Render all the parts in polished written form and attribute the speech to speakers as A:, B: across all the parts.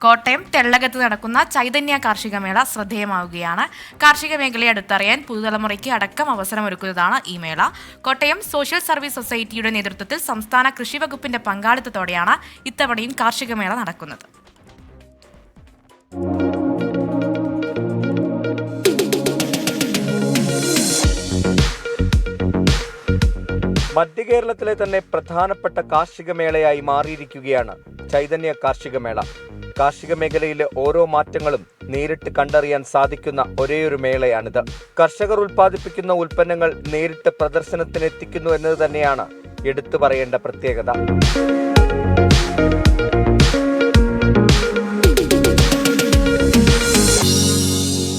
A: കോട്ടയം തെള്ളകത്ത് നടക്കുന്ന ചൈതന്യ കാർഷിക മേള ശ്രദ്ധേയമാവുകയാണ്. കാർഷിക മേഖലയെ അടുത്തറിയാൻ പുതുതലമുറയ്ക്ക് അടക്കം അവസരമൊരുക്കുന്നതാണ് ഈ മേള. കോട്ടയം സോഷ്യൽ സർവീസ് സൊസൈറ്റിയുടെ നേതൃത്വത്തിൽ സംസ്ഥാന കൃഷി വകുപ്പിന്റെ പങ്കാളിത്തത്തോടെയാണ് ഇത്തവണയും കാർഷിക മേള നടക്കുന്നത്.
B: മധ്യ കേരളത്തിലെ തന്നെ പ്രധാനപ്പെട്ട കാർഷിക മേളയായി മാറിയിരിക്കുകയാണ് ചൈതന്യ കാർഷിക മേള. കാർഷിക മേഖലയിലെ ഓരോ മാറ്റങ്ങളും നേരിട്ട് കണ്ടറിയാൻ സാധിക്കുന്ന ഒരേയൊരു മേളയാണിത്. കർഷകർ ഉൽപ്പാദിപ്പിക്കുന്ന ഉൽപ്പന്നങ്ങൾ നേരിട്ട് പ്രദർശനത്തിന് എത്തിക്കുന്നു എന്നത് തന്നെയാണ് എടുത്തു പറയേണ്ട പ്രത്യേകത.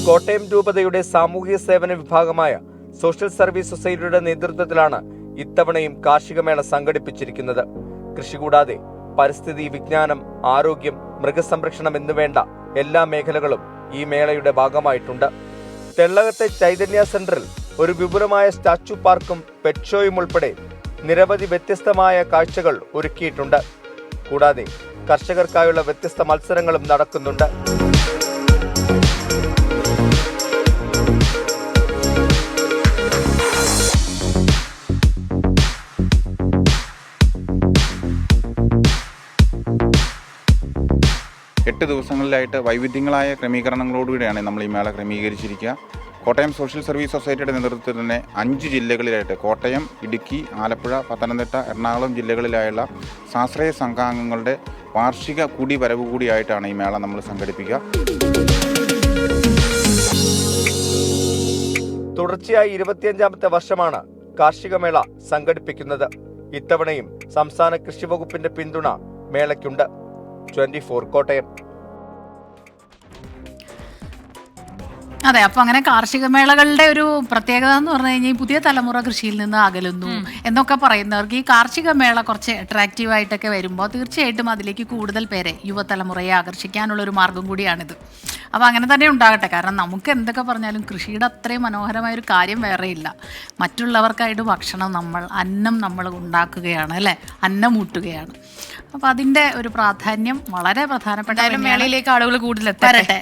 B: കോട്ടയം രൂപതയുടെ സാമൂഹ്യ സേവന വിഭാഗമായ സോഷ്യൽ സർവീസ് സൊസൈറ്റിയുടെ നേതൃത്വത്തിലാണ് ഇത്തവണയും കാർഷികമേള സംഘടിപ്പിച്ചിരിക്കുന്നത്. കൃഷി കൂടാതെ പരിസ്ഥിതി, വിജ്ഞാനം, ആരോഗ്യം, മൃഗസംരക്ഷണം എന്നുവേണ്ട എല്ലാ മേഖലകളും ഈ മേളയുടെ ഭാഗമായിട്ടുണ്ട്. തെള്ളകത്തെ ചൈതന്യ സെന്ററിൽ ഒരു വിപുലമായ സ്റ്റാച്യു പാർക്കും പെറ്റ് ഷോയും ഉൾപ്പെടെ നിരവധി വ്യത്യസ്തമായ കാഴ്ചകൾ ഒരുക്കിയിട്ടുണ്ട്. കൂടാതെ കർഷകർക്കായുള്ള വ്യത്യസ്ത മത്സരങ്ങളും നടക്കുന്നുണ്ട്.
C: എട്ട് ദിവസങ്ങളിലായിട്ട് വൈവിധ്യങ്ങളായ ക്രമീകരണങ്ങളോടുകൂടിയാണ് നമ്മൾ ഈ മേള ക്രമീകരിച്ചിരിക്കുക. കോട്ടയം സോഷ്യൽ സർവീസ് സൊസൈറ്റിയുടെ നേതൃത്വത്തിൽ തന്നെ 5 ജില്ലകളിലായിട്ട് കോട്ടയം, ഇടുക്കി, ആലപ്പുഴ, പത്തനംതിട്ട, എറണാകുളം ജില്ലകളിലായുള്ള സ്വാശ്രയ സംഘാംഗങ്ങളുടെ വാർഷിക വരവ് കൂടിയായിട്ടാണ് ഈ മേള നമ്മൾ സംഘടിപ്പിക്കുക.
B: തുടർച്ചയായി 25ാമത്തെ വർഷമാണ് കാർഷികമേള സംഘടിപ്പിക്കുന്നത്. ഇത്തവണയും സംസ്ഥാന കൃഷി വകുപ്പിന്റെ പിന്തുണ മേളയ്ക്കുണ്ട്. 24 കോട്ടയം.
D: അതെ, അപ്പൊ അങ്ങനെ കാർഷിക മേളകളുടെ ഒരു പ്രത്യേകത എന്ന് പറഞ്ഞു കഴിഞ്ഞാൽ പുതിയ തലമുറ കൃഷിയിൽ നിന്ന് അകലുന്നു എന്നൊക്കെ പറയുന്നവർക്ക് ഈ കാർഷിക മേള കുറച്ച് അട്രാക്റ്റീവ് ആയിട്ടൊക്കെ വരുമ്പോൾ തീർച്ചയായിട്ടും അതിലേക്ക് കൂടുതൽ പേരെ യുവതലമുറയെ ആകർഷിക്കാനുള്ള ഒരു മാർഗം കൂടിയാണിത്. അപ്പോൾ അങ്ങനെ തന്നെ ഉണ്ടാകട്ടെ. കാരണം നമുക്ക് എന്തൊക്കെ പറഞ്ഞാലും കൃഷിയുടെ അത്രയും മനോഹരമായൊരു കാര്യം വേറെയില്ല. മറ്റുള്ളവർക്കായിട്ട് ഭക്ഷണം അന്നം നമ്മൾ ഉണ്ടാക്കുകയാണ്, അല്ലേ? അന്നം ഊട്ടുകയാണ്. അപ്പോൾ അതിൻ്റെ ഒരു പ്രാധാന്യം വളരെ പ്രധാനപ്പെട്ട
A: മേളയിലേക്ക് ആളുകൾ കൂടുതൽ എത്തട്ടെ.